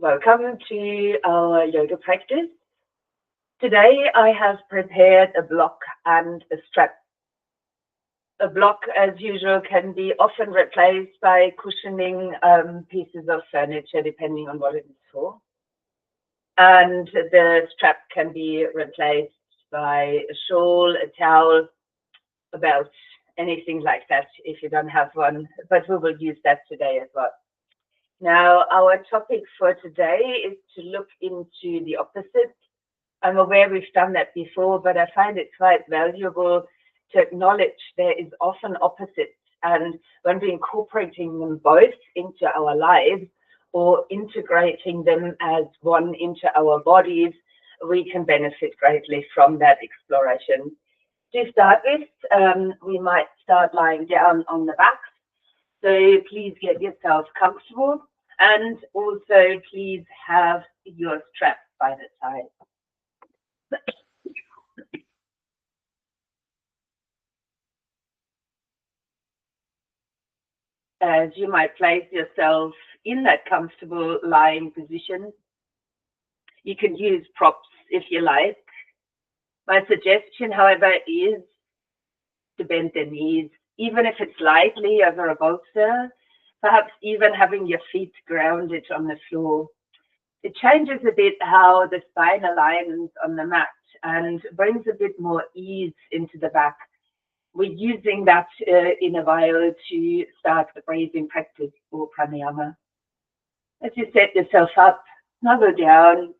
Welcome to our yoga practice. Today I have prepared a block and a strap. A block, as usual, can be often replaced by cushioning pieces of furniture, depending on what it is for. And the strap can be replaced by a shawl, a towel, a belt, anything like that if you don't have one, but we will use that today as well. Now, our topic for today is to look into the opposite. I'm aware we've done that before, but I find it quite valuable to acknowledge there is often opposites. And when we're incorporating them both into our lives or integrating them as one into our bodies, we can benefit greatly from that exploration. To start with, we might start lying down on the back. So please get yourself comfortable, and also please have your strap by the side. As you might place yourself in that comfortable lying position, you can use props if you like. My suggestion, however, is to bend the knees, even if it's lightly over a bolster, perhaps even having your feet grounded on the floor. It changes a bit how the spine aligns on the mat and brings a bit more ease into the back. We're using that in a while to start the breathing practice for pranayama. As you set yourself up, snuggle down.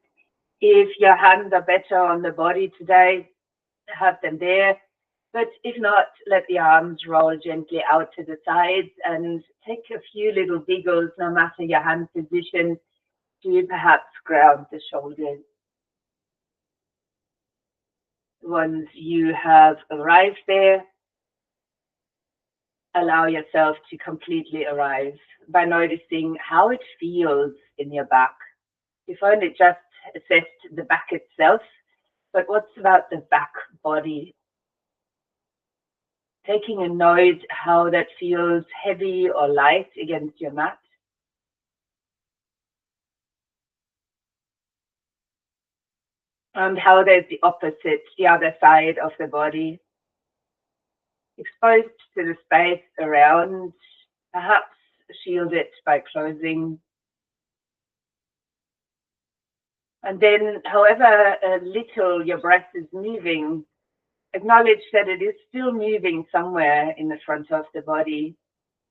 If your hands are better on the body today, have them there. But if not, let the arms roll gently out to the sides and take a few little wiggles, no matter your hand position, to perhaps ground the shoulders. Once you have arrived there, allow yourself to completely arrive by noticing how it feels in your back. You've only just assessed the back itself, but what's about the back body? Taking a note how that feels heavy or light against your mat. And how there's the opposite, the other side of the body, exposed to the space around, perhaps shield it by closing. And then, however little your breath is moving, acknowledge that it is still moving somewhere in the front of the body,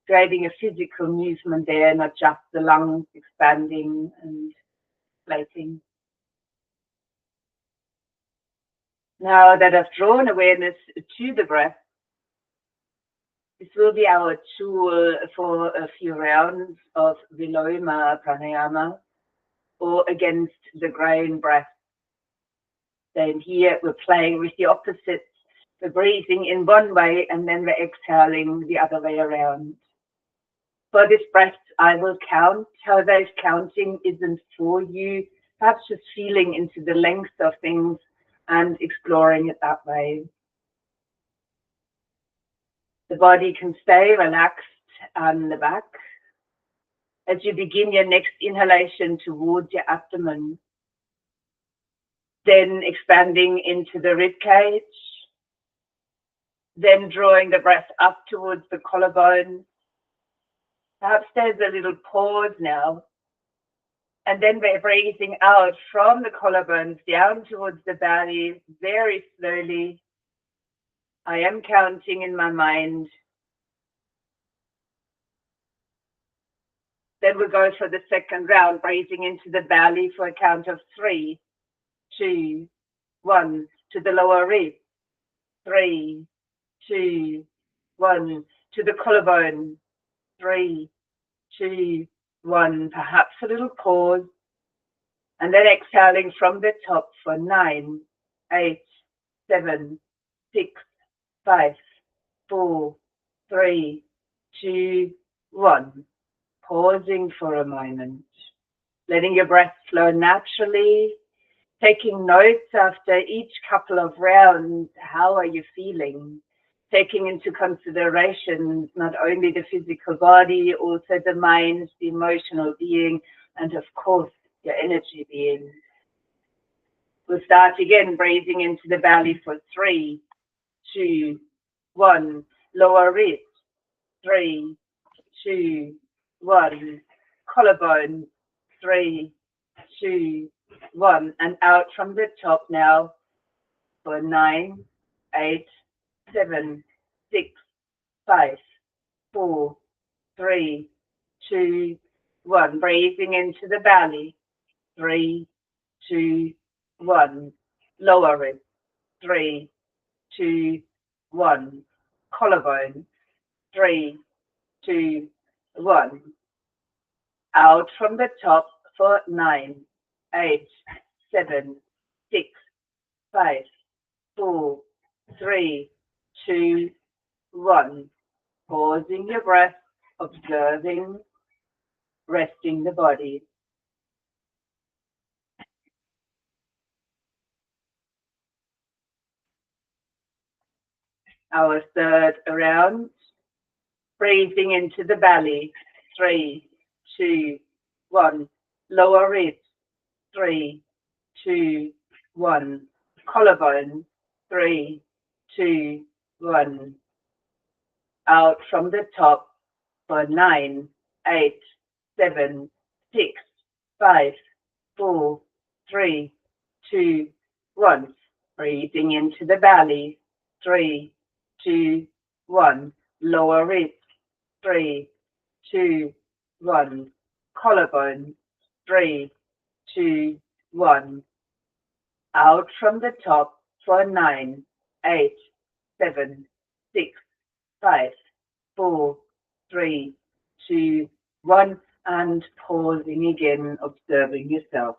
creating a physical movement there, not just the lungs expanding and inflating. Now that I've drawn awareness to the breath, this will be our tool for a few rounds of Viloma pranayama, or against the grain breath. Then here we're playing with the opposites. We're breathing in one way and then we're exhaling the other way around. For this breath, I will count. However, if counting isn't for you, perhaps just feeling into the length of things and exploring it that way. The body can stay relaxed on the back. As you begin your next inhalation towards your abdomen, then expanding into the rib cage, then drawing the breath up towards the collarbone. Perhaps there's a little pause now. And then we're breathing out from the collarbones down towards the belly, very slowly. I am counting in my mind. Then we'll go for the second round, breathing into the belly for a count of 3, 2, 1, to the lower rib. 3, 2, 1, to the collarbone. 3, 2, 1, perhaps a little pause. And then exhaling from the top for 9, 8, 7, 6, 5, 4, 3, 2, 1. Pausing for a moment, letting your breath flow naturally, taking notes after each couple of rounds. How are you feeling? Taking into consideration not only the physical body, also the mind, the emotional being, and of course, your energy being. We'll start again, breathing into the belly for 3, 2, 1. Lower ribs. 3, 2, 1. Collarbone. 3, 2, 1. And out from the top now for 9, 8, 7, 6, 5, 4, 3, 2, 1. Breathing into the belly. 3, 2, 1. Lower ribs. 3, 2, 1. Collarbone. 3, 2, 1. Out from the top for 9, 8, 7, 6, 5, 4, 3, 2, 1. Pausing your breath, observing, resting the body. Our third round. Breathing into the belly. 3, 2, 1. Lower ribs. 3, 2, 1. Collarbone. 3, 2, 1. Out from the top for 9, 8, 7, 6, 5, 4, 3, 2, 1. Breathing into the belly. 3, 2, 1. Lower ribs. 3, 2, 1. Collarbone. 3, 2, 1. Out from the top for 9, 8, 7, 6, 5, 4, 3, 2, 1. And pausing again, observing yourself.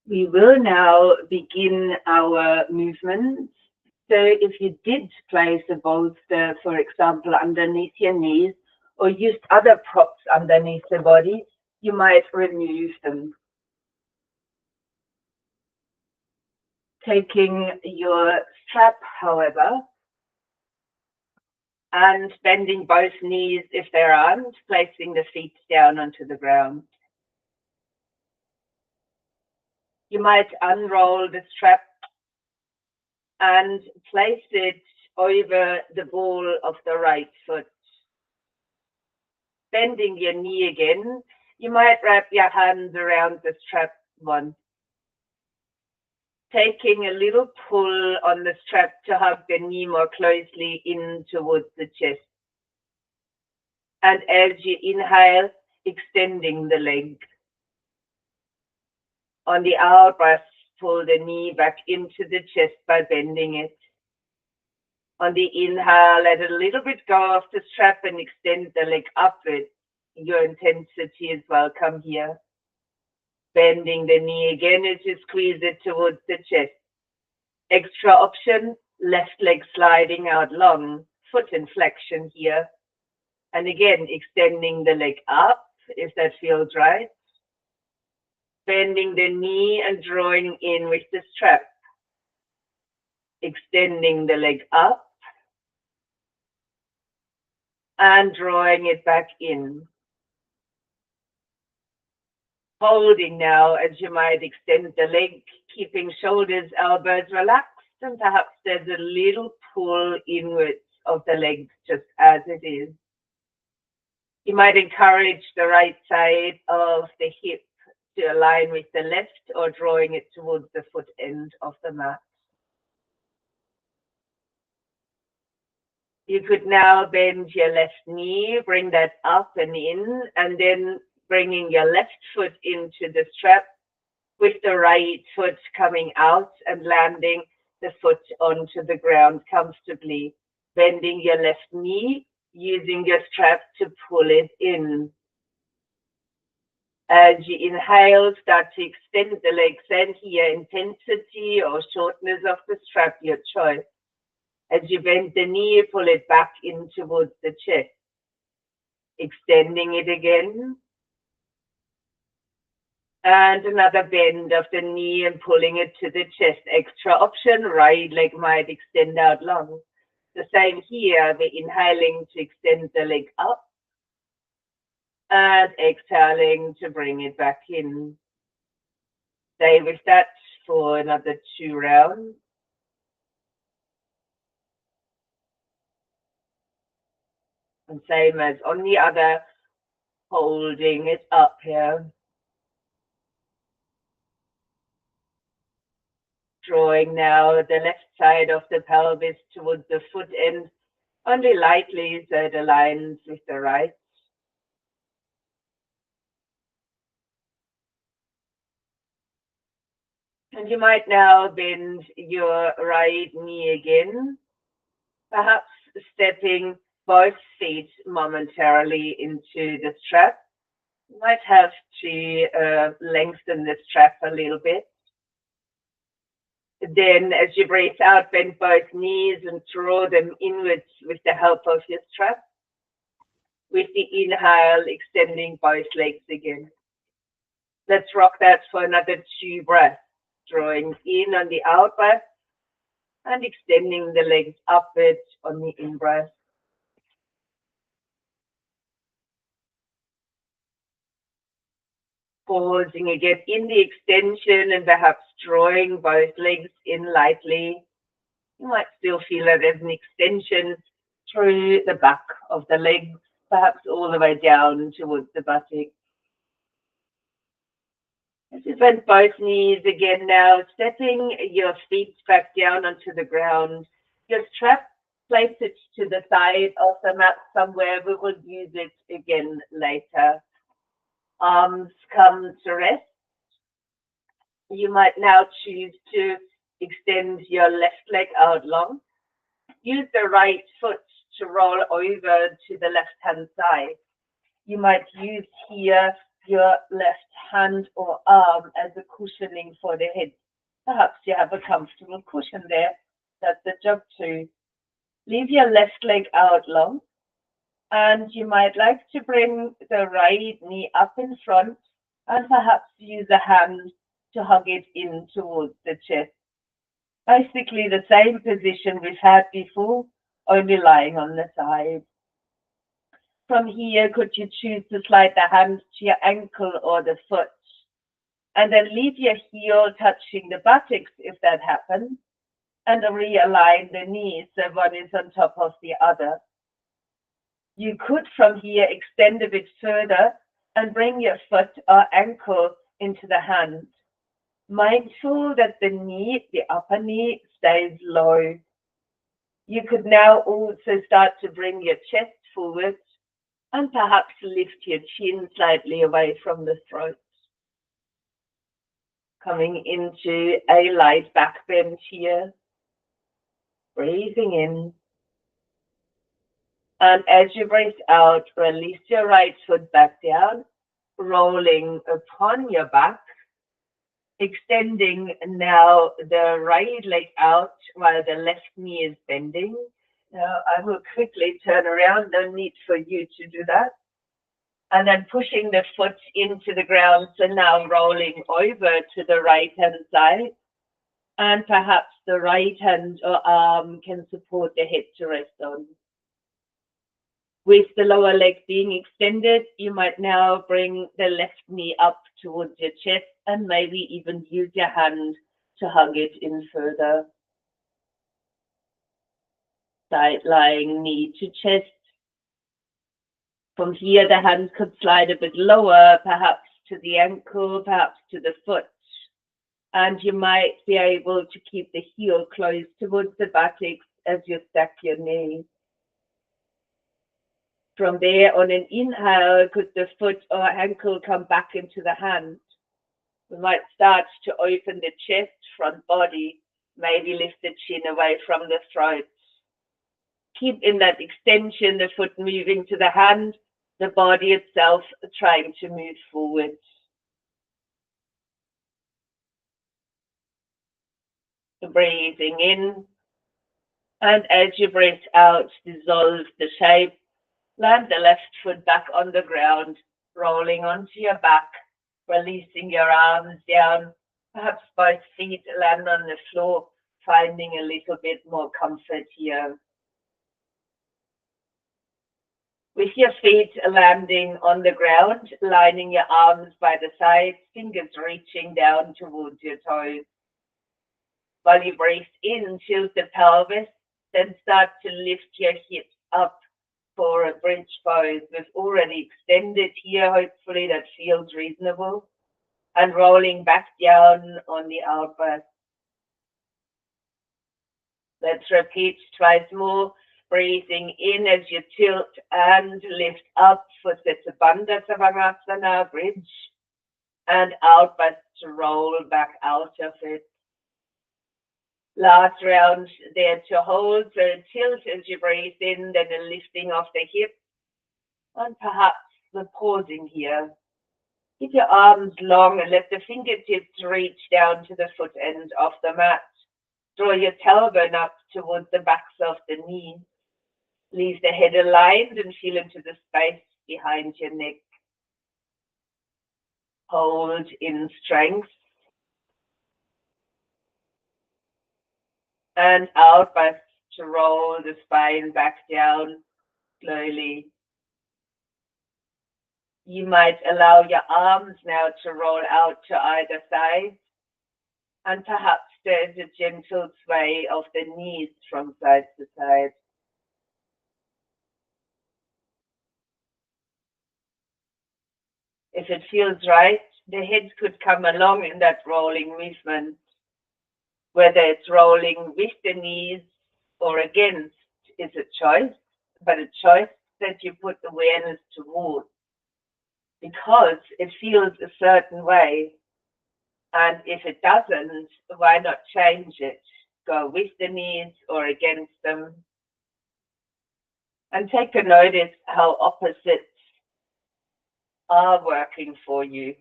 We will now begin our movements. So if you did place a bolster, for example, underneath your knees, or used other props underneath the body, you might remove them. Taking your strap, however, and bending both knees if there aren't, placing the feet down onto the ground. You might unroll the strap and place it over the ball of the right foot. Bending your knee again, you might wrap your hands around the strap once. Taking a little pull on the strap to hug the knee more closely in towards the chest. And as you inhale, extending the leg. On the out breath, pull the knee back into the chest by bending it. On the inhale, let a little bit go off the strap and extend the leg upwards. Your intensity is welcome here. Bending the knee again as you squeeze it towards the chest. Extra option, left leg sliding out long, foot inflection here. And again, extending the leg up if that feels right. Bending the knee and drawing in with the strap. Extending the leg up. And drawing it back in. Holding now as you might extend the leg, keeping shoulders, elbows relaxed, and perhaps there's a little pull inwards of the leg just as it is. You might encourage the right side of the hip to align with the left or drawing it towards the foot end of the mat. You could now bend your left knee, bring that up and in, and then bringing your left foot into the strap with the right foot coming out and landing the foot onto the ground comfortably. Bending your left knee, using your strap to pull it in. As you inhale, start to extend the legs and here intensity or shortness of the strap, your choice. As you bend the knee, pull it back in towards the chest. extending it again. And another bend of the knee and pulling it to the chest. Extra option, right leg might extend out long. The same here, we're inhaling to extend the leg up and exhaling to bring it back in. Stay with that for another 2 rounds. And same as on the other, holding it up here. Drawing now the left side of the pelvis towards the foot end, only lightly so it aligns with the right. And you might now bend your right knee again, perhaps stepping both feet momentarily into the strap. You might have to lengthen the strap a little bit. Then as you breathe out, bend both knees and draw them inwards with the help of your strap. With the inhale, extending both legs again. Let's rock that for another 2 breaths. Drawing in on the out breath and extending the legs upwards on the in breath. Pausing again in the extension and perhaps drawing both legs in lightly. You might still feel that there's an extension through the back of the legs, perhaps all the way down towards the buttock. As you bend both knees again now, stepping your feet back down onto the ground. Your strap, place it to the side of the mat somewhere. We will use it again later. Arms come to rest. You might now choose to extend your left leg out long. Use the right foot to roll over to the left-hand side. You might use here your left hand or arm as a cushioning for the head. Perhaps you have a comfortable cushion there. That's the job too. Leave your left leg out long. And you might like to bring the right knee up in front and perhaps use a hand to hug it in towards the chest. Basically the same position we've had before, only lying on the side. From here, could you choose to slide the hand to your ankle or the foot? And then leave your heel touching the buttocks if that happens, and realign the knees so one is on top of the other. You could from here extend a bit further and bring your foot or ankle into the hand. Mindful that the knee, the upper knee, stays low. You could now also start to bring your chest forward and perhaps lift your chin slightly away from the throat. Coming into a light back bend here. Breathing in. And as you breathe out, release your right foot back down, rolling upon your back, extending now the right leg out while the left knee is bending. Now I will quickly turn around, no need for you to do that. And then pushing the foot into the ground, so now rolling over to the right-hand side. And perhaps the right hand or arm can support the head to rest on. With the lower leg being extended, you might now bring the left knee up towards your chest and maybe even use your hand to hug it in further. Side lying knee to chest. From here, the hand could slide a bit lower, perhaps to the ankle, perhaps to the foot. And you might be able to keep the heel close towards the buttocks as you stack your knees. From there, on an inhale, could the foot or ankle come back into the hand? We might start to open the chest, front body, maybe lift the chin away from the throat. Keep in that extension, the foot moving to the hand, the body itself trying to move forward. Breathing in, and as you breathe out, dissolve the shape, Land the left foot back on the ground, rolling onto your back, releasing your arms down. Perhaps both feet land on the floor, finding a little bit more comfort here. With your feet landing on the ground, lining your arms by the sides, fingers reaching down towards your toes. While you breathe in, tilt the pelvis, then start to lift your hips up for a bridge pose. We've already extended here, hopefully that feels reasonable. And rolling back down on the out breath. Let's repeat twice more. Breathing in as you tilt and lift up for Siddha Bandha Savasana, bridge. And out breath to roll back out of it. Last round there to hold, so tilt as you breathe in, then a lifting of the hips, and perhaps the pausing here. Keep your arms long and let the fingertips reach down to the foot end of the mat. Draw your tailbone up towards the backs of the knees. Leave the head aligned and feel into the space behind your neck. Hold in strength. And out breath to roll the spine back down slowly. You might allow your arms now to roll out to either side. And perhaps there's a gentle sway of the knees from side to side. If it feels right, the head could come along in that rolling movement. Whether it's rolling with the knees or against is a choice, but a choice that you put awareness towards. Because it feels a certain way. And if it doesn't, why not change it? Go with the knees or against them. And take a notice how opposites are working for you.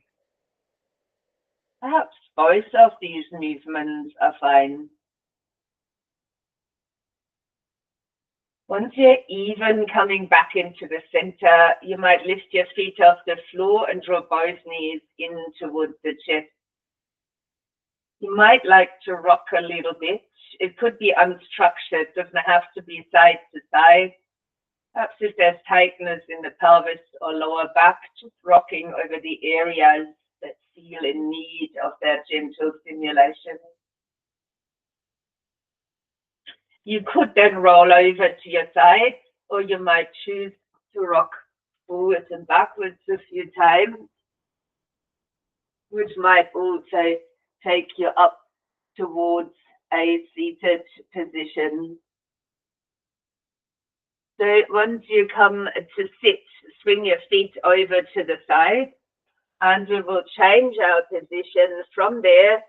Perhaps both of these movements are fine. Once you're even coming back into the center, you might lift your feet off the floor and draw both knees in towards the chest. You might like to rock a little bit. It could be unstructured, doesn't have to be side to side. Perhaps if there's tightness in the pelvis or lower back, just rocking over the areas that feel in need of that gentle stimulation. You could then roll over to your side, or you might choose to rock forwards and backwards a few times, which might also take you up towards a seated position. So once you come to sit, swing your feet over to the side, and we will change our position from there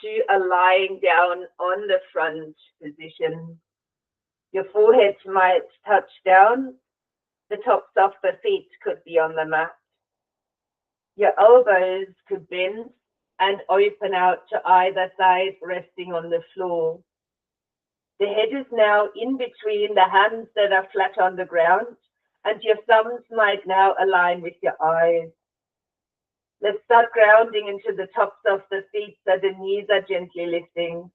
to a lying down on the front position. Your forehead might touch down. The tops of the feet could be on the mat. Your elbows could bend and open out to either side, resting on the floor. The head is now in between the hands that are flat on the ground, and your thumbs might now align with your eyes. Let's start grounding into the tops of the feet so the knees are gently lifting.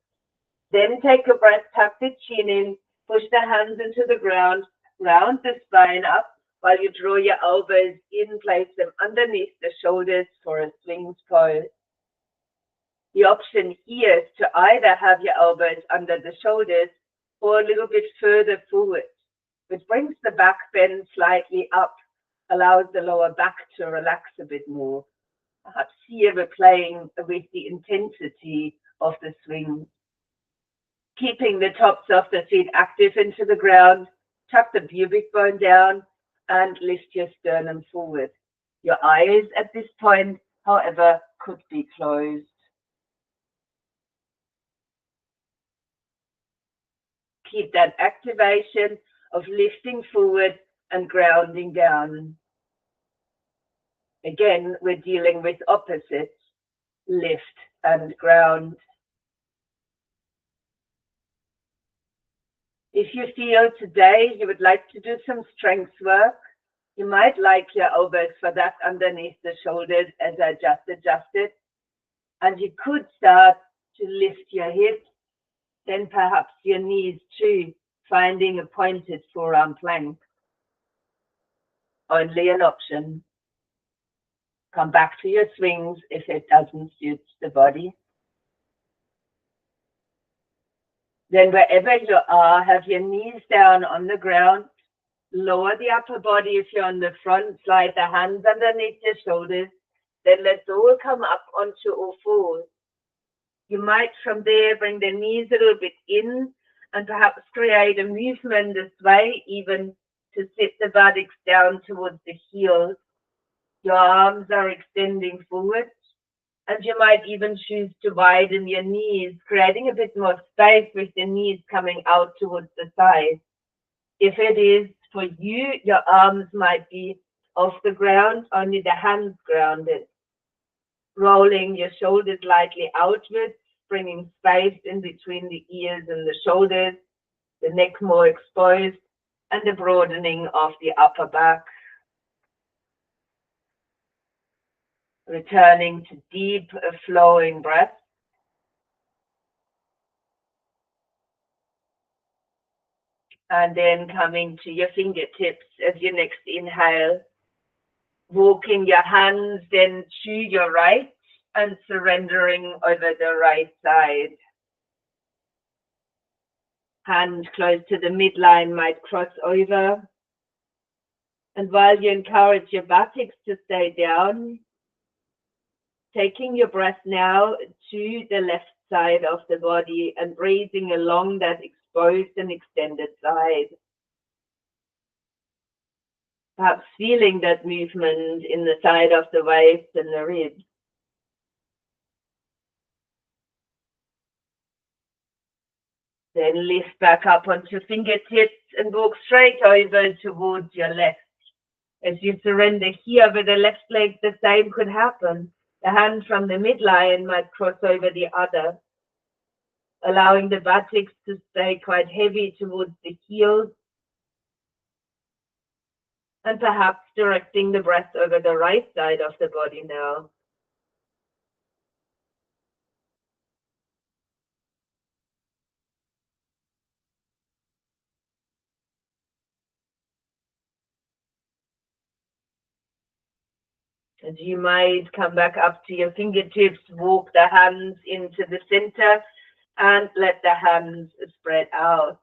Then take a breath, tuck the chin in, push the hands into the ground, round the spine up while you draw your elbows in, place them underneath the shoulders for a swing pose. The option here is to either have your elbows under the shoulders or a little bit further forward, which brings the back bend slightly up, allows the lower back to relax a bit more. Perhaps here we're playing with the intensity of the swing. Keeping the tops of the feet active into the ground, tuck the pubic bone down and lift your sternum forward. Your eyes at this point, however, could be closed. Keep that activation of lifting forward and grounding down. Again, we're dealing with opposites, lift and ground. If you feel today you would like to do some strength work, You might like your elbows for that underneath the shoulders as I just adjusted. And you could start to lift your hips, then perhaps your knees too, finding a pointed forearm plank. Only an option. Come back to your swings if it doesn't suit the body. Then wherever you are, have your knees down on the ground. Lower the upper body if you're on the front. Slide the hands underneath your shoulders. Then let's all come up onto all fours. You might from there bring the knees a little bit in and perhaps create a movement this way, even to sit the buttocks down towards the heels. Your arms are extending forward, and you might even choose to widen your knees, creating a bit more space with the knees coming out towards the side. If it is for you, your arms might be off the ground, only the hands grounded. Rolling your shoulders lightly outwards, bringing space in between the ears and the shoulders, the neck more exposed, and the broadening of the upper back. Returning to deep flowing breath. And then coming to your fingertips as your next inhale. Walking your hands then to your right and surrendering over the right side. Hand close to the midline might cross over. And while you encourage your buttocks to stay down, taking your breath now to the left side of the body and breathing along that exposed and extended side. Perhaps feeling that movement in the side of the waist and the ribs. Then lift back up onto fingertips and walk straight over towards your left. As you surrender here with the left leg, the same could happen. The hand from the midline might cross over the other, allowing the buttocks to stay quite heavy towards the heels, and perhaps directing the breath over the right side of the body now. And you might come back up to your fingertips, walk the hands into the center, and let the hands spread out.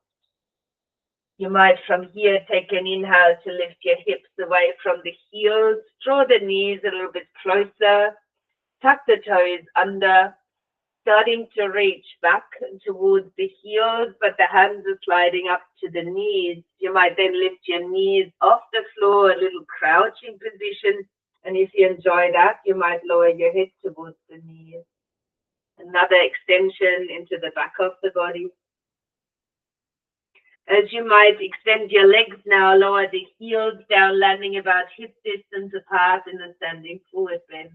You might from here take an inhale to lift your hips away from the heels, draw the knees a little bit closer, tuck the toes under, starting to reach back towards the heels, but the hands are sliding up to the knees. You might then lift your knees off the floor, a little crouching position. And if you enjoy that, you might lower your head towards the knees. Another extension into the back of the body. As you might extend your legs now, lower the heels down, landing about hip distance apart in a standing forward bend.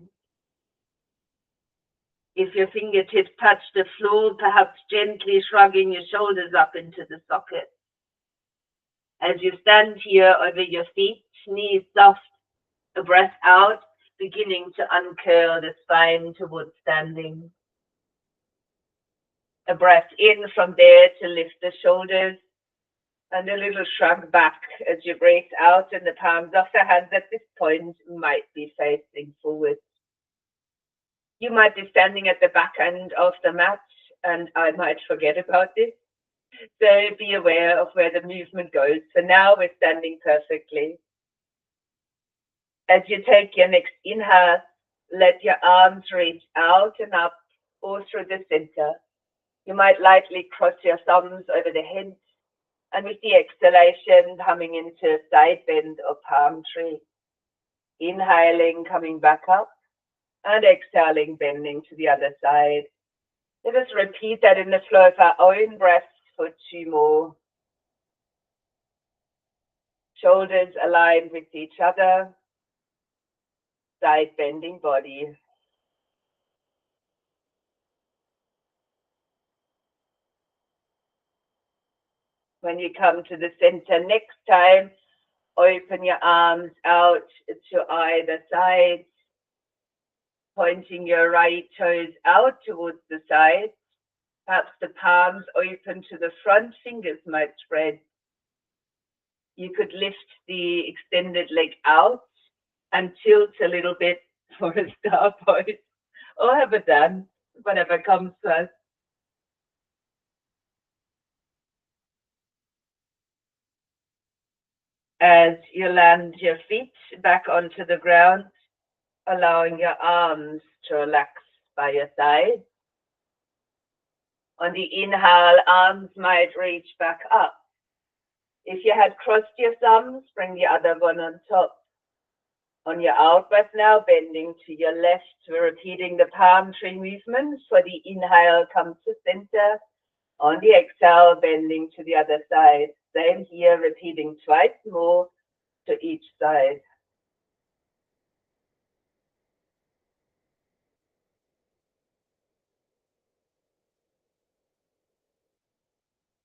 If your fingertips touch the floor, perhaps gently shrugging your shoulders up into the socket. As you stand here over your feet, knees soft, a breath out, beginning to uncurl the spine towards standing. A breath in from there to lift the shoulders, and a little shrug back as you breathe out, and the palms of the hands at this point might be facing forward. You might be standing at the back end of the mat, and I might forget about this. So be aware of where the movement goes. For now, we're standing perfectly. As you take your next inhale, let your arms reach out and up or through the center. You might lightly cross your thumbs over the head, and with the exhalation, coming into side bend or palm tree. Inhaling, coming back up, and exhaling, bending to the other side. Let us repeat that in the flow of our own breath for 2 more. Shoulders aligned with each other, side bending body. When you come to the center next time, Open your arms out to either side, pointing your right toes out towards the side. Perhaps the palms open to the front, fingers might spread. You could lift the extended leg out and tilt a little bit for a star pose, or have a dance, whatever comes first. As you land your feet back onto the ground, allowing your arms to relax by your side. On the inhale, arms might reach back up. If you had crossed your thumbs, bring the other one on top. On your out breath now, bending to your left, we're repeating the palm tree movement. For the inhale, come to center. On the exhale, bending to the other side. Same here, repeating twice more to each side.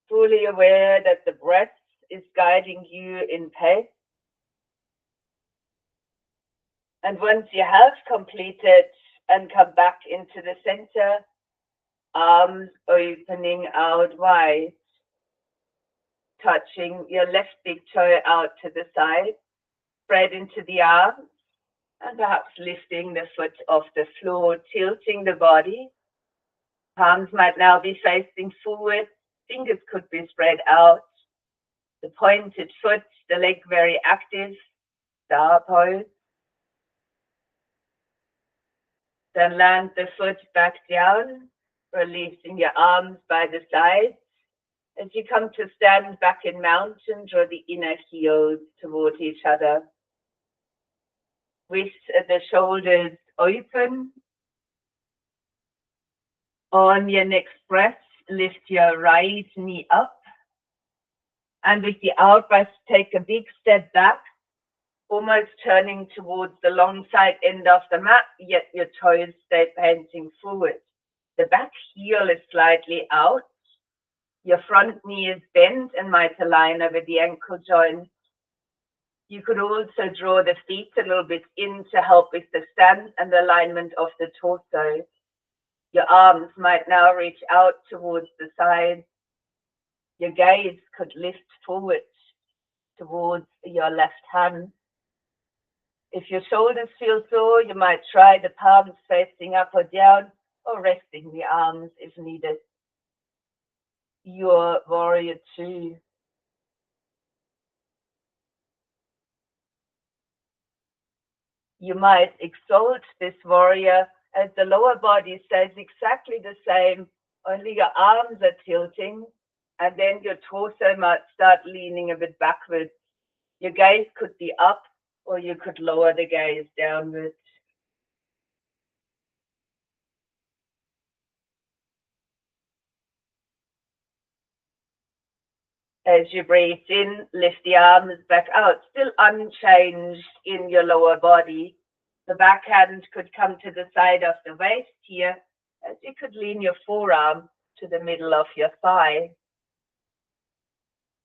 Fully aware that the breath is guiding you in pace. And once you have completed and come back into the center, arms opening out wide, touching your left big toe out to the side, spread into the arms, and perhaps lifting the foot off the floor, tilting the body. Palms might now be facing forward, fingers could be spread out. The pointed foot, the leg very active, star pose. Then land the foot back down, releasing your arms by the side. As you come to stand back in mountain, draw the inner heels toward each other. With the shoulders open. On your next breath, lift your right knee up. And with the out breath, take a big step back, almost turning towards the long side end of the mat, yet your toes stay pointing forward. The back heel is slightly out. Your front knee is bent and might align over the ankle joint. You could also draw the feet a little bit in to help with the stance and the alignment of the torso. Your arms might now reach out towards the side. Your gaze could lift forward towards your left hand. If your shoulders feel sore, you might try the palms facing up or down, or resting the arms if needed. Your warrior two. You might exalt this warrior as the lower body stays exactly the same, only your arms are tilting, and then your torso might start leaning a bit backwards. Your gaze could be up, or you could lower the gaze downwards. As you breathe in, lift the arms back out, still unchanged in your lower body. The backhand could come to the side of the waist here, as you could lean your forearm to the middle of your thigh.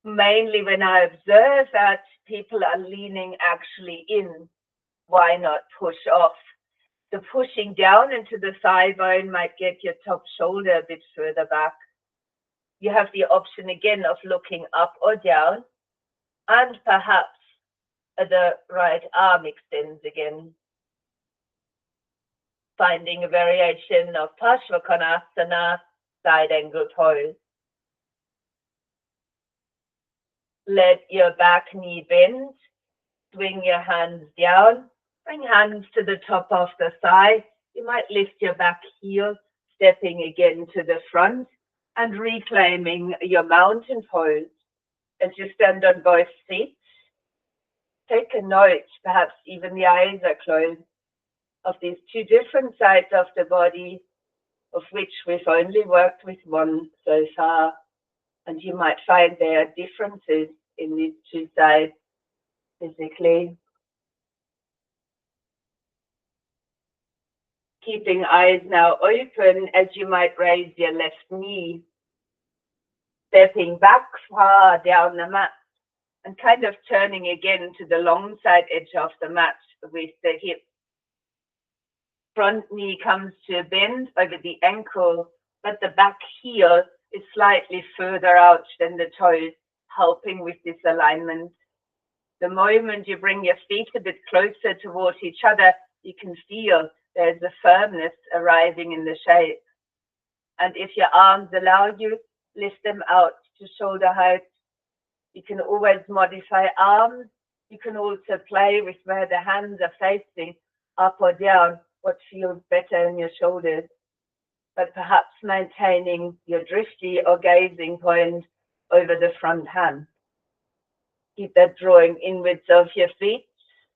Mainly when I observe that people are leaning actually in, why not push off? The pushing down into the thigh bone might get your top shoulder a bit further back. You have the option again of looking up or down, and perhaps the right arm extends again. Finding a variation of Parsvakonasana, side angle pose. Let your back knee bend, swing your hands down, bring hands to the top of the thigh. You might lift your back heel, stepping again to the front and reclaiming your mountain pose. As you stand on both feet, take a note, perhaps even the eyes are closed, of these two different sides of the body, of which we've only worked with one so far. And you might find there are differences in these two sides physically. Keeping eyes now open as you might raise your left knee, stepping back far down the mat. and kind of turning again to the long side edge of the mat with the hip. Front knee comes to a bend over the ankle, but the back heel is slightly further out than the toes, helping with this alignment. The moment you bring your feet a bit closer towards each other, you can feel there's a firmness arriving in the shape. And if your arms allow you, lift them out to shoulder height. You can always modify arms. You can also play with where the hands are facing, up or down, what feels better in your shoulders. But perhaps maintaining your drifty or gazing point over the front hand. Keep that drawing inwards of your feet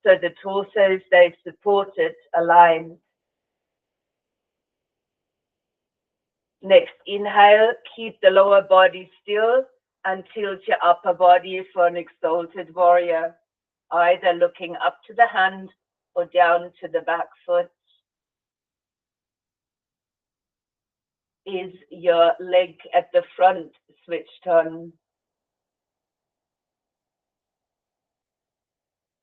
so the torso stays supported, aligned. Next inhale, keep the lower body still and tilt your upper body for an exalted warrior, either looking up to the hand or down to the back foot. Is your leg at the front switched on?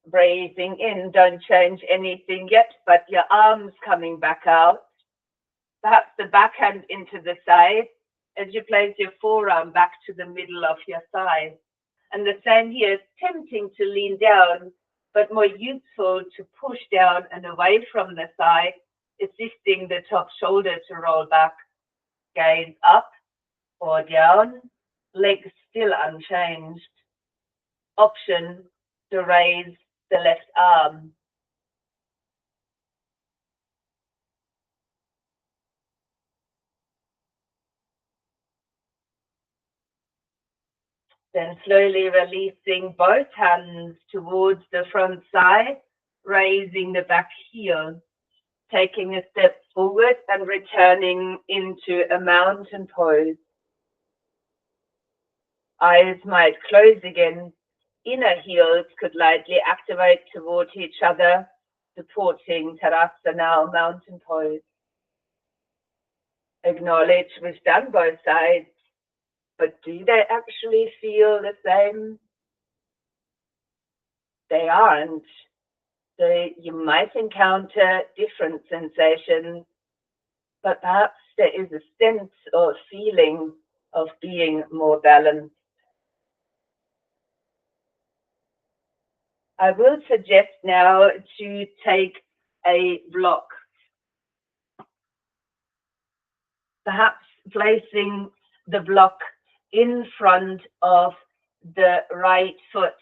Breathing in, don't change anything yet, but your arms coming back out. Perhaps the backhand into the side as you place your forearm back to the middle of your thigh. And the same here, tempting to lean down, but more useful to push down and away from the thigh, assisting the top shoulder to roll back. Gaze up or down, legs still unchanged. Option to raise the left arm. Then slowly releasing both hands towards the front side, raising the back heel, taking a step forward and returning into a mountain pose. Eyes might close again. Inner heels could lightly activate towards each other, supporting Tadasana, mountain pose. Acknowledge we've done both sides, but do they actually feel the same? They aren't. So you might encounter different sensations, but perhaps there is a sense or feeling of being more balanced. I will suggest now to take a block, perhaps placing the block in front of the right foot,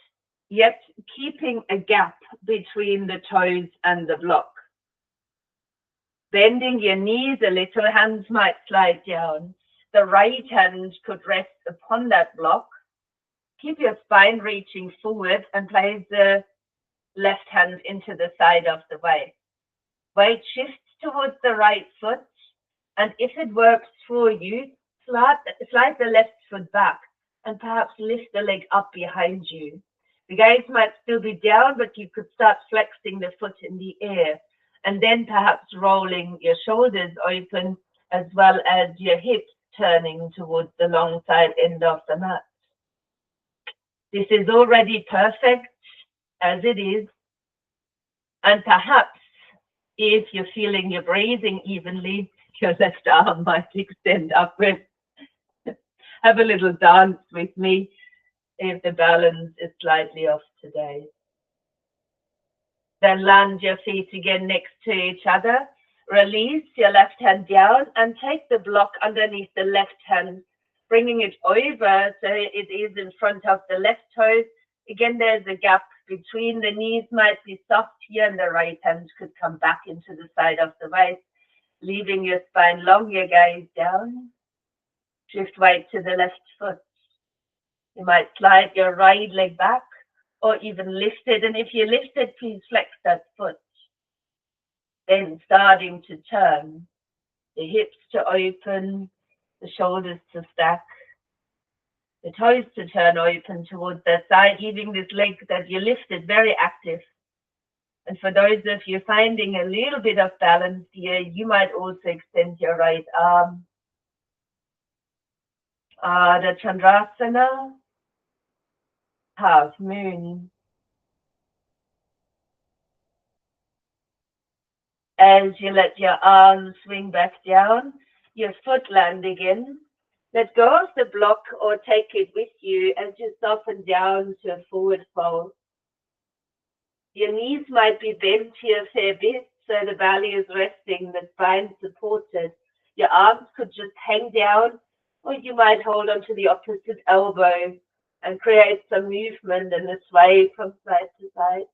yet keeping a gap between the toes and the block. Bending your knees a little, hands might slide down. The right hand could rest upon that block. Keep your spine reaching forward and place the left hand into the side of the waist. Weight shifts towards the right foot, and if it works for you, slide the left foot back and perhaps lift the leg up behind you. The gaze might still be down, but you could start flexing the foot in the air and then perhaps rolling your shoulders open as well as your hips turning towards the long side end of the mat. This is already perfect as it is. And perhaps if you're feeling you're breathing evenly, your left arm might extend upwards. Have a little dance with me if the balance is slightly off today. Then land your feet again next to each other. Release your left hand down and take the block underneath the left hand, bringing it over so it is in front of the left toes. Again, there's a gap between the knees, might be soft here, and the right hand could come back into the side of the waist, leaving your spine long, your gaze down. Shift weight to the left foot. You might slide your right leg back or even lift it. And if you lift it, please flex that foot. Then starting to turn, the hips to open, the shoulders to stack, the toes to turn open towards the side, leaving this leg that you lifted very active. And for those of you finding a little bit of balance here, you might also extend your right arm. The Chandrasana. half moon. As you let your arms swing back down, your foot land again. Let go of the block or take it with you as you soften down to a forward fold. Your knees might be bent here a fair bit, so the belly is resting, the spine supported. Your arms could just hang down, or you might hold onto the opposite elbow and create some movement and a sway from side to side.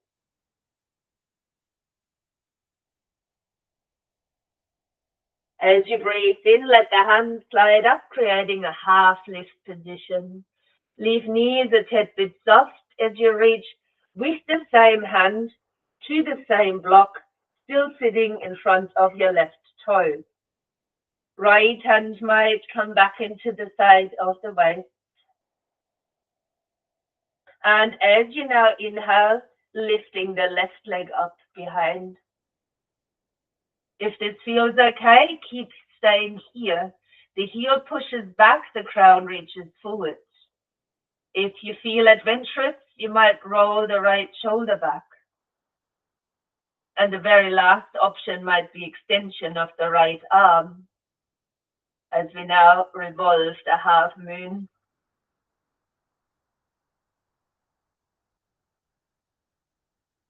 As you breathe in, let the hands slide up, creating a half lift position. Leave knees a tad bit soft as you reach with the same hand to the same block, still sitting in front of your left toe. Right hand might come back into the side of the waist. And as you now inhale, lifting the left leg up behind. If this feels okay, keep staying here. The heel pushes back, the crown reaches forward. If you feel adventurous, you might roll the right shoulder back. And the very last option might be extension of the right arm, as we now revolve the half moon.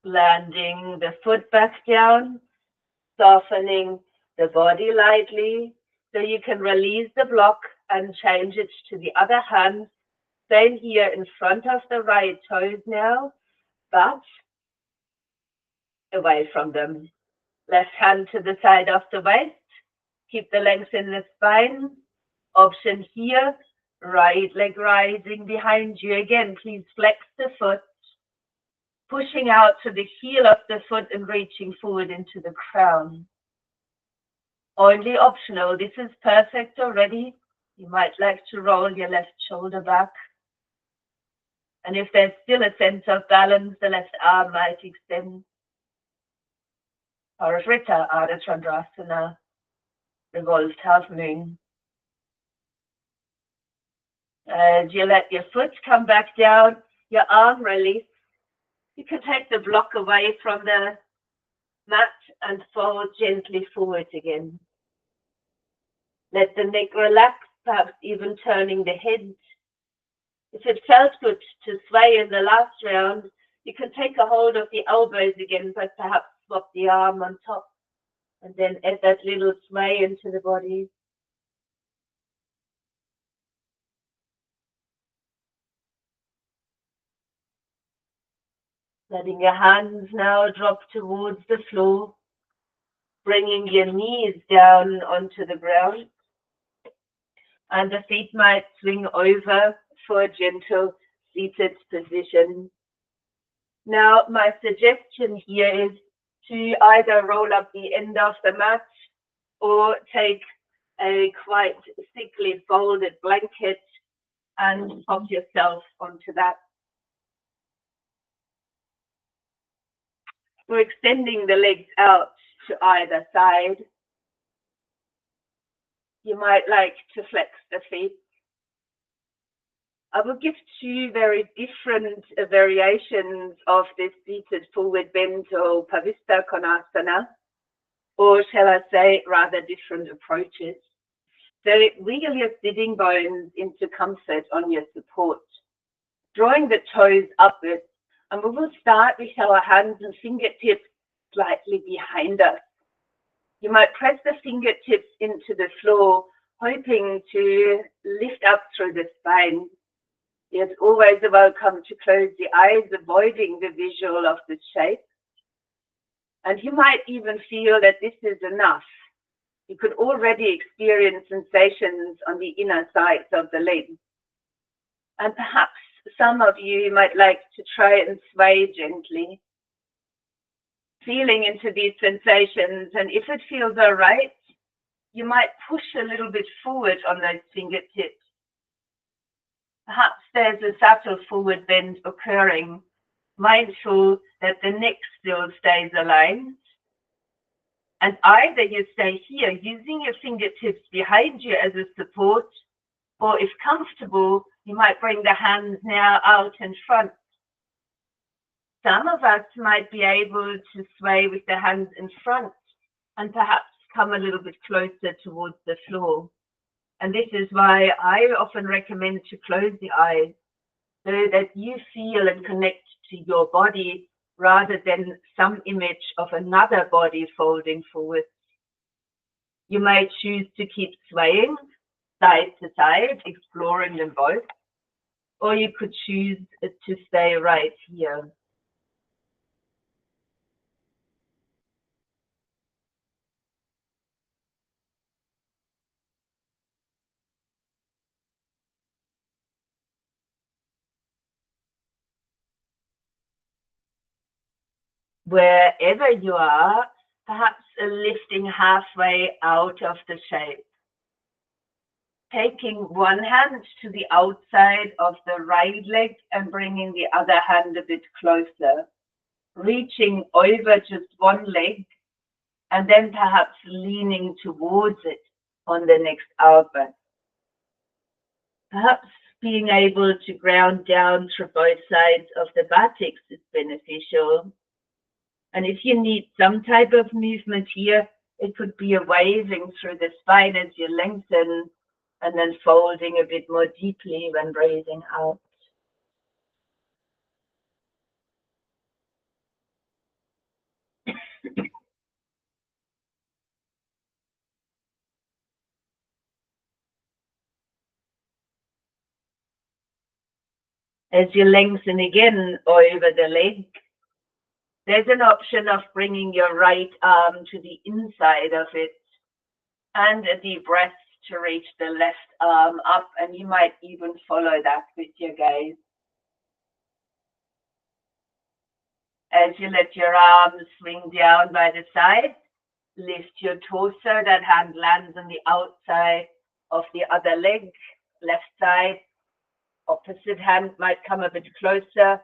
Landing the foot back down, softening the body lightly, so you can release the block and change it to the other hand. Same here in front of the right toes now, but away from them. Left hand to the side of the waist. Keep the length in the spine. Option here, right leg rising behind you. Again, please flex the foot, pushing out to the heel of the foot and reaching forward into the crown. Only optional. This is perfect already. You might like to roll your left shoulder back. And if there's still a sense of balance, the left arm might extend. Parivrtta, Ardha Chandrasana, revolved half moon. As you let your foot come back down, your arm release. You can take the block away from the mat and fold gently forward again. Let the neck relax, perhaps even turning the head. If it felt good to sway in the last round, you can take a hold of the elbows again, but perhaps swap the arm on top and then add that little sway into the body. Letting your hands now drop towards the floor, bringing your knees down onto the ground. And the feet might swing over for a gentle seated position. Now, my suggestion here is to either roll up the end of the mat or take a quite thickly folded blanket and pop yourself onto that. We're extending the legs out to either side. You might like to flex the feet. I will give two very different variations of this seated forward bend or Pavista Konasana, or shall I say rather different approaches. So wiggle your sitting bones into comfort on your support, drawing the toes upwards, and we will start with our hands and fingertips slightly behind us. You might press the fingertips into the floor, hoping to lift up through the spine. It's always welcome to close the eyes, avoiding the visual of the shape. And you might even feel that this is enough. You could already experience sensations on the inner sides of the legs. And perhaps some of you might like to try and sway gently, feeling into these sensations. And if it feels all right, you might push a little bit forward on those fingertips. Perhaps there's a subtle forward bend occurring, mindful that the neck still stays aligned. And either you stay here using your fingertips behind you as a support, or if comfortable, you might bring the hands now out in front Some of us might be able to sway with the hands in front and perhaps come a little bit closer towards the floor. And this is why I often recommend to close the eyes so that you feel and connect to your body rather than some image of another body folding forward. You may choose to keep swaying side to side, exploring them both, or you could choose to stay right here. Wherever you are, perhaps lifting halfway out of the shape. Taking one hand to the outside of the right leg and bringing the other hand a bit closer. Reaching over just one leg and then perhaps leaning towards it on the next out breath. Perhaps being able to ground down through both sides of the buttocks is beneficial. And if you need some type of movement here, it could be a waving through the spine as you lengthen and then folding a bit more deeply when breathing out. As you lengthen again over the leg, there's an option of bringing your right arm to the inside of it and a deep breath to reach the left arm up, and you might even follow that with your gaze. As you let your arms swing down by the side, lift your torso, that hand lands on the outside of the other leg, left side. Opposite hand might come a bit closer,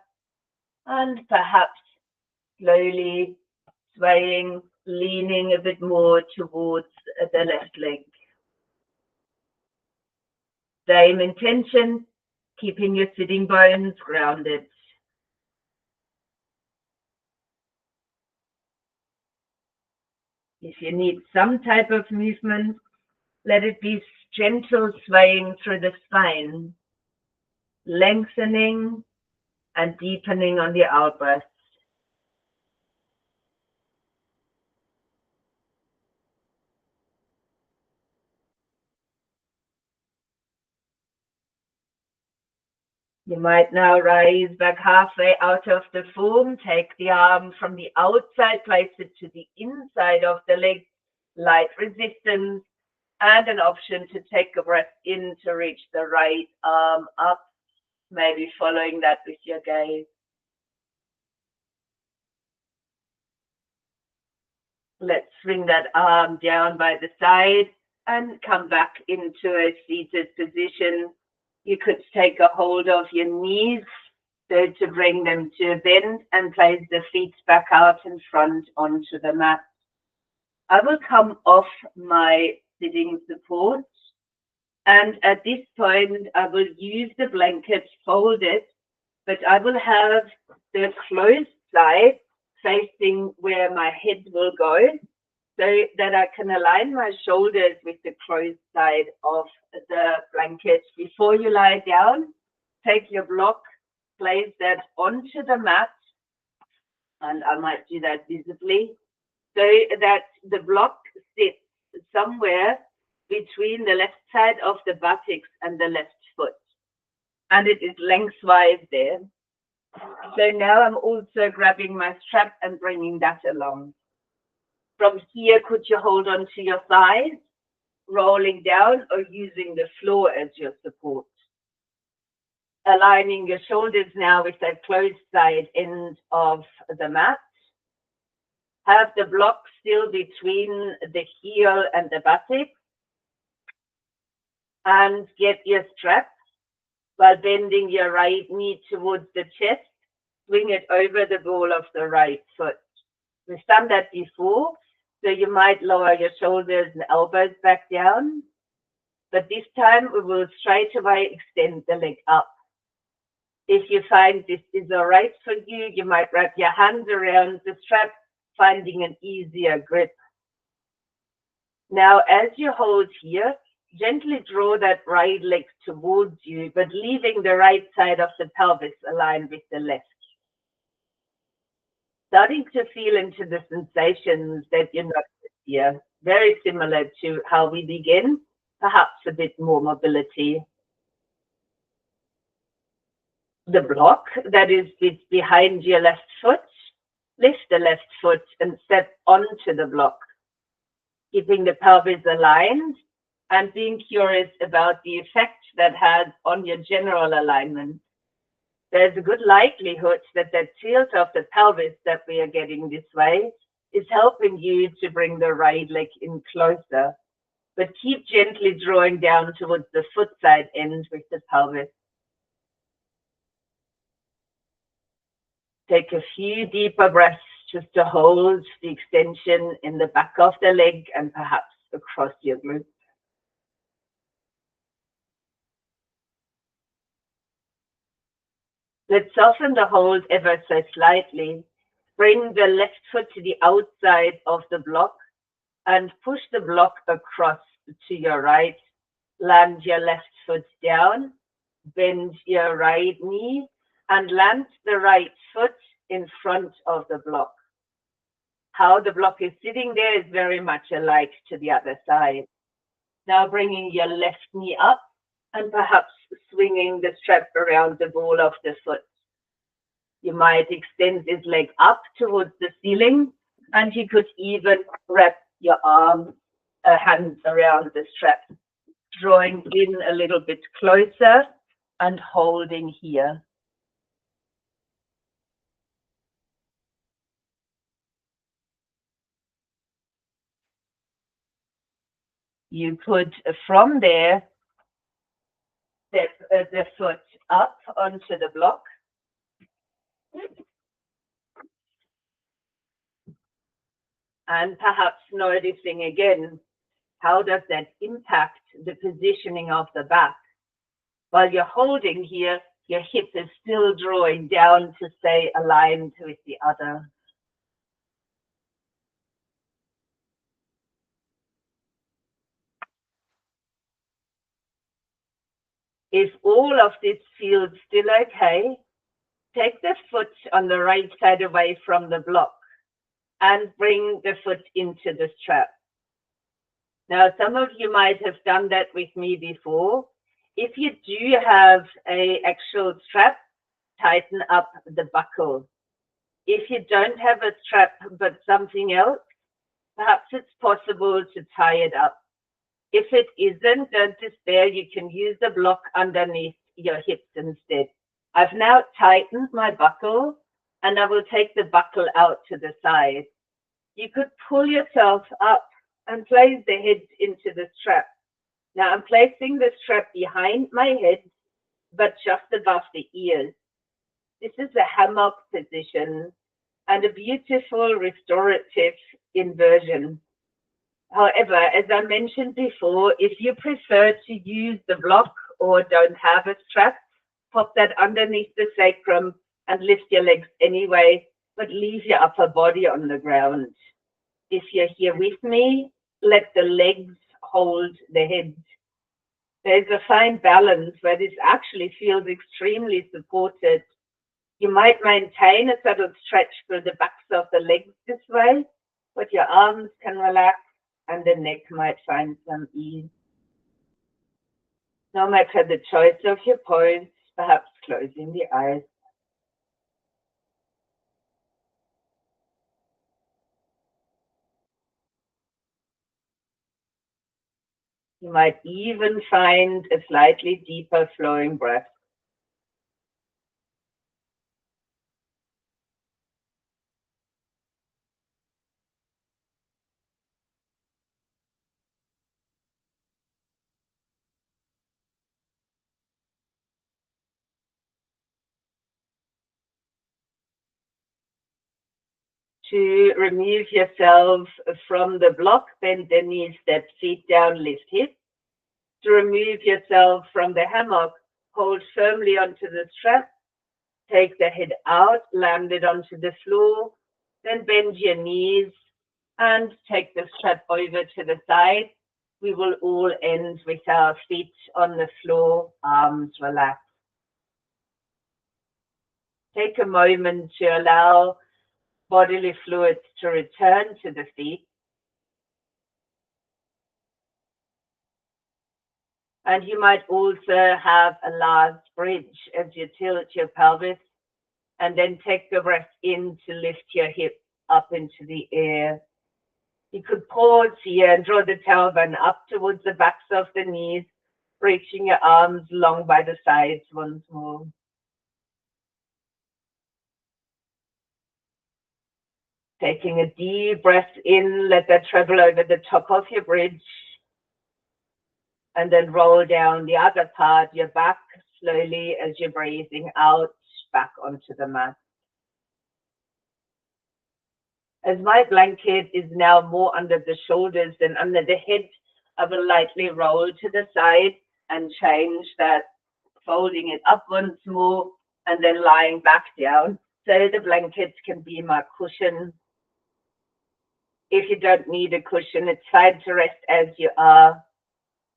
and perhaps slowly swaying, leaning a bit more towards the left leg. Same intention, keeping your sitting bones grounded. If you need some type of movement, let it be gentle swaying through the spine, lengthening and deepening on the out breath. You might now rise back halfway out of the form. Take the arm from the outside, place it to the inside of the leg, light resistance, and an option to take a breath in to reach the right arm up, maybe following that with your gaze. Let's bring that arm down by the side and come back into a seated position. You could take a hold of your knees so to bring them to a bend and place the feet back out in front onto the mat. I will come off my sitting support, and at this point I will use the blanket folded, but I will have the closed side facing where my head will go, so that I can align my shoulders with the closed side of the blanket. Before you lie down, take your block, place that onto the mat, and I might do that visibly, so that the block sits somewhere between the left side of the buttocks and the left foot, and it is lengthwise there. So now I'm also grabbing my strap and bringing that along. From here, could you hold on to your thighs, rolling down or using the floor as your support? Aligning your shoulders now with that closed side end of the mat. Have the block still between the heel and the buttock. And get your strap while bending your right knee towards the chest. Swing it over the ball of the right foot. We've done that before, so you might lower your shoulders and elbows back down. But this time we will straight away extend the leg up. If you find this is all right for you, you might wrap your hands around the strap, finding an easier grip. Now, as you hold here, gently draw that right leg towards you, but leaving the right side of the pelvis aligned with the left. Starting to feel into the sensations that you notice here, very similar to how we begin, perhaps a bit more mobility. The block that is behind your left foot, lift the left foot and step onto the block, keeping the pelvis aligned and being curious about the effect that has on your general alignment. There's a good likelihood that that tilt of the pelvis that we are getting this way is helping you to bring the right leg in closer, but keep gently drawing down towards the foot side end with the pelvis. Take a few deeper breaths just to hold the extension in the back of the leg and perhaps across your glutes. Let's soften the hold ever so slightly. Bring the left foot to the outside of the block and push the block across to your right. Land your left foot down, bend your right knee, and land the right foot in front of the block. How the block is sitting there is very much alike to the other side. Now bringing your left knee up and perhaps swinging the strap around the ball of the foot. You might extend this leg up towards the ceiling, and you could even wrap your arms, hands around the strap, drawing in a little bit closer and holding here. You could, from there, step the foot up onto the block. And perhaps noticing again, how does that impact the positioning of the back? While you're holding here, your hip is still drawing down to stay aligned with the other. If all of this feels still okay, take the foot on the right side away from the block and bring the foot into the strap. Now, some of you might have done that with me before. If you do have an actual strap, tighten up the buckle. If you don't have a strap but something else, perhaps it's possible to tie it up. If it isn't, don't despair. You can use the block underneath your hips instead. I've now tightened my buckle, and I will take the buckle out to the side. You could pull yourself up and place the head into the strap. Now I'm placing the strap behind my head, but just above the ears. This is a hammock position and a beautiful restorative inversion. However, as I mentioned before, if you prefer to use the block or don't have a strap, pop that underneath the sacrum and lift your legs anyway, but leave your upper body on the ground. If you're here with me, let the legs hold the head. There's a fine balance where this actually feels extremely supported. You might maintain a sort of stretch through the backs of the legs this way, but your arms can relax and the neck might find some ease. No matter the choice of your pose, perhaps closing the eyes. You might even find a slightly deeper flowing breath. To remove yourself from the block, bend the knees, step feet down, lift hips. To remove yourself from the hammock, hold firmly onto the strap Take the head out, land it onto the floor, then bend your knees and take the strap over to the side. We will all end with our feet on the floor, arms relaxed. Take a moment to allow bodily fluids to return to the feet. And you might also have a last bridge as you tilt your pelvis, and then take the breath in to lift your hip up into the air. You could pause here and draw the tailbone up towards the backs of the knees, reaching your arms long by the sides once more. Taking a deep breath in, let that travel over the top of your bridge, and then roll down the other part, your back, slowly as you're breathing out back onto the mat. As my blanket is now more under the shoulders than under the head, I will lightly roll to the side and change that, folding it up once more and then lying back down so the blanket can be my cushion. If you don't need a cushion, it's fine to rest as you are.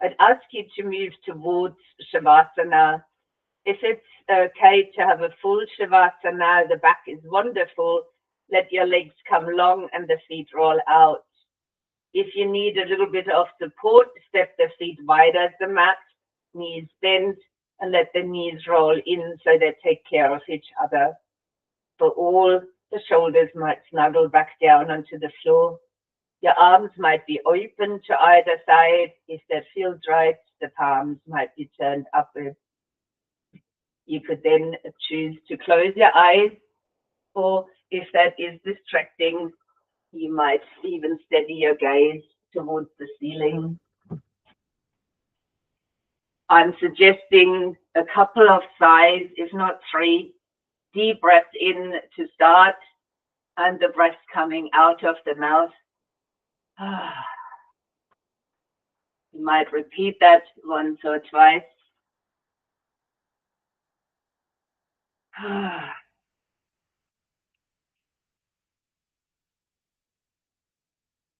I'd ask you to move towards Shavasana. If it's okay to have a full Shavasana, the back is wonderful. Let your legs come long and the feet roll out. If you need a little bit of support, step the feet wide as the mat, knees bend, and let the knees roll in so they take care of each other. For all, the shoulders might snuggle back down onto the floor. Your arms might be open to either side. If that feels right, the palms might be turned upwards. You could then choose to close your eyes, or if that is distracting, you might even steady your gaze towards the ceiling. I'm suggesting a couple of sighs, if not 3. Deep breath in to start, and the breath coming out of the mouth. You might repeat that once or twice.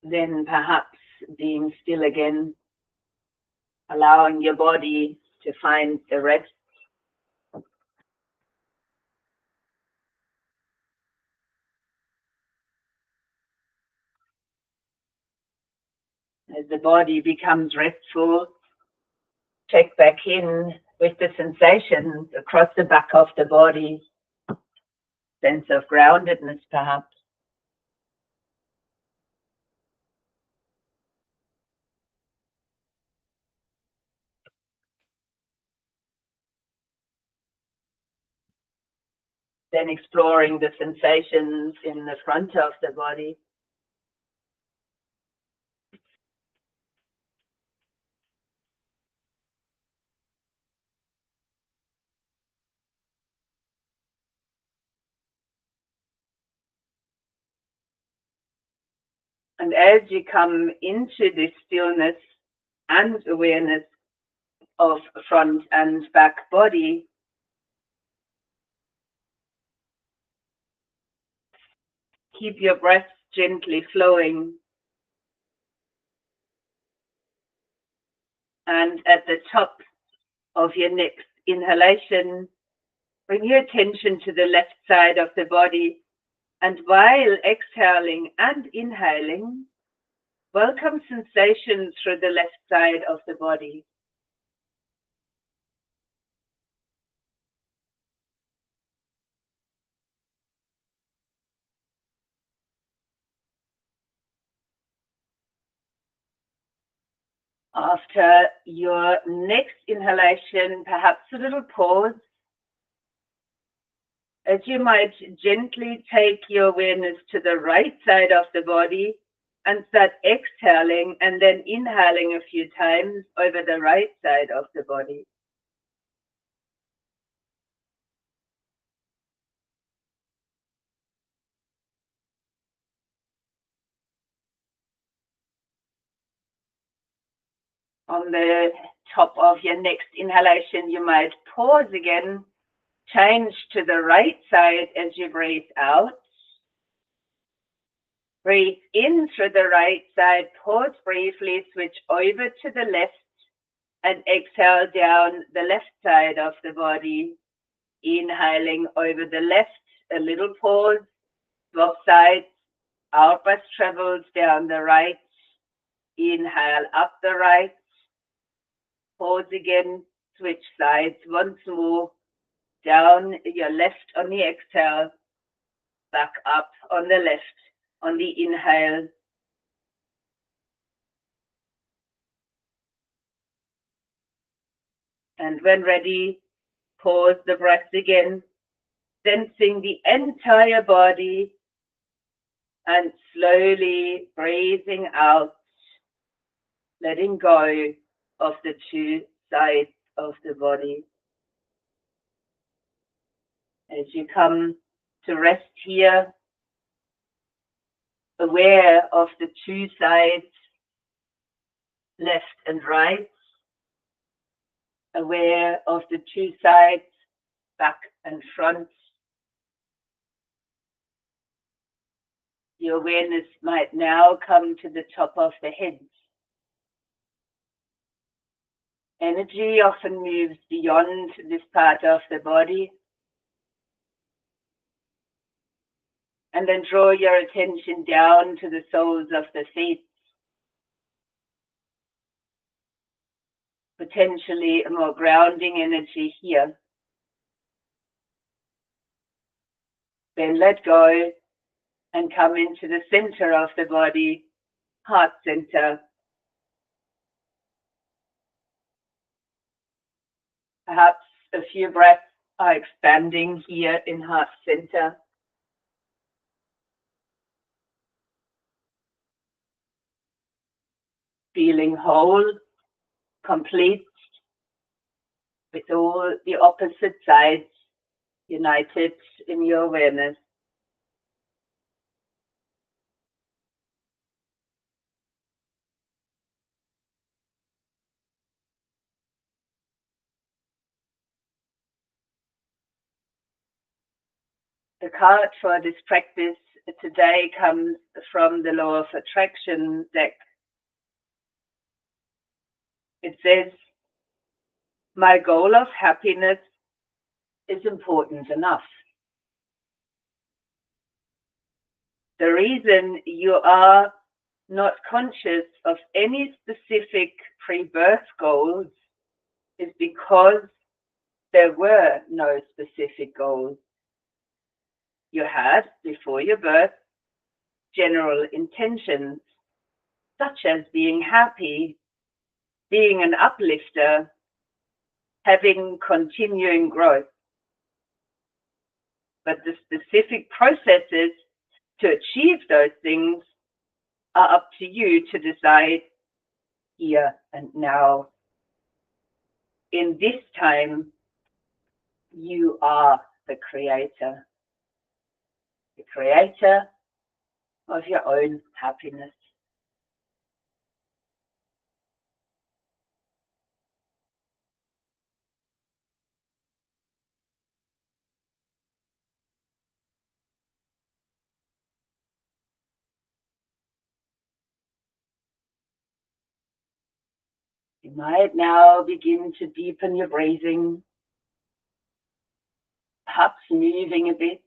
Then perhaps being still again, allowing your body to find the rest. As the body becomes restful, check back in with the sensations across the back of the body, sense of groundedness perhaps. Then exploring the sensations in the front of the body. And as you come into this stillness and awareness of front and back body, keep your breath gently flowing. And at the top of your next inhalation, bring your attention to the left side of the body. And while exhaling and inhaling, welcome sensation through the left side of the body. After your next inhalation, perhaps a little pause, as you might gently take your awareness to the right side of the body and start exhaling and then inhaling a few times over the right side of the body. On the top of your next inhalation, you might pause again Change to the right side as you breathe out. Breathe in through the right side, pause briefly, switch over to the left, and exhale down the left side of the body. Inhaling over the left, a little pause, swap sides, out breath travels down the right. Inhale up the right, pause again, switch sides once more, down your left on the exhale, back up on the left on the inhale. And when ready, pause the breath again, sensing the entire body and slowly breathing out, letting go of the two sides of the body. As you come to rest here, aware of the two sides, left and right, aware of the two sides, back and front. Your awareness might now come to the top of the head. Energy often moves beyond this part of the body. And then draw your attention down to the soles of the feet. Potentially a more grounding energy here. Then let go and come into the center of the body, heart center. Perhaps a few breaths are expanding here in heart center. Feeling whole, complete, with all the opposite sides united in your awareness. The card for this practice today comes from the Law of Attraction deck. It says, my goal of happiness is important enough. The reason you are not conscious of any specific pre-birth goals is because there were no specific goals. You had, before your birth, general intentions, such as being happy, being an uplifter, having continuing growth. But the specific processes to achieve those things are up to you to decide here and now. In this time, you are the creator of your own happiness. You might now begin to deepen your breathing, perhaps moving a bit,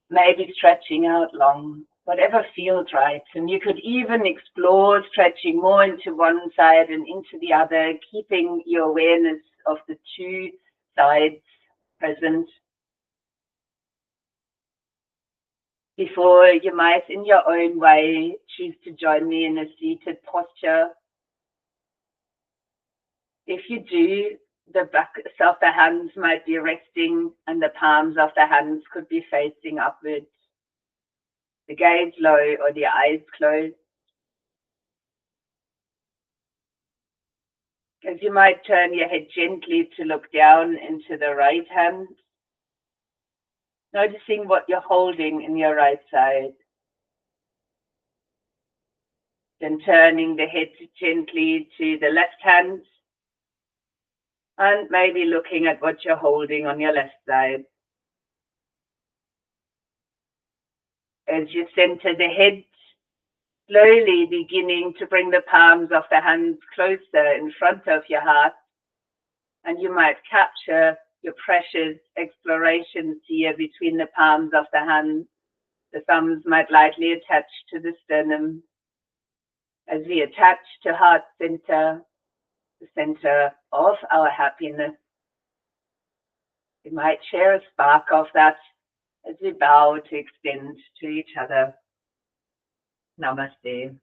maybe stretching out long, whatever feels right. And you could even explore stretching more into one side and into the other, keeping your awareness of the two sides present. Before you might, in your own way, choose to join me in a seated posture. If you do, the backs of the hands might be resting and the palms of the hands could be facing upwards. The gaze low or the eyes closed. As you might turn your head gently to look down into the right hand, noticing what you're holding in your right side. Then turning the head gently to the left hand, And maybe looking at what you're holding on your left side. As you center the head, slowly beginning to bring the palms of the hands closer in front of your heart. And you might capture your precious explorations here between the palms of the hands. The thumbs might lightly attach to the sternum. As we attach to heart center, the center of our happiness, we might share a spark of that as we bow to extend to each other. Namaste.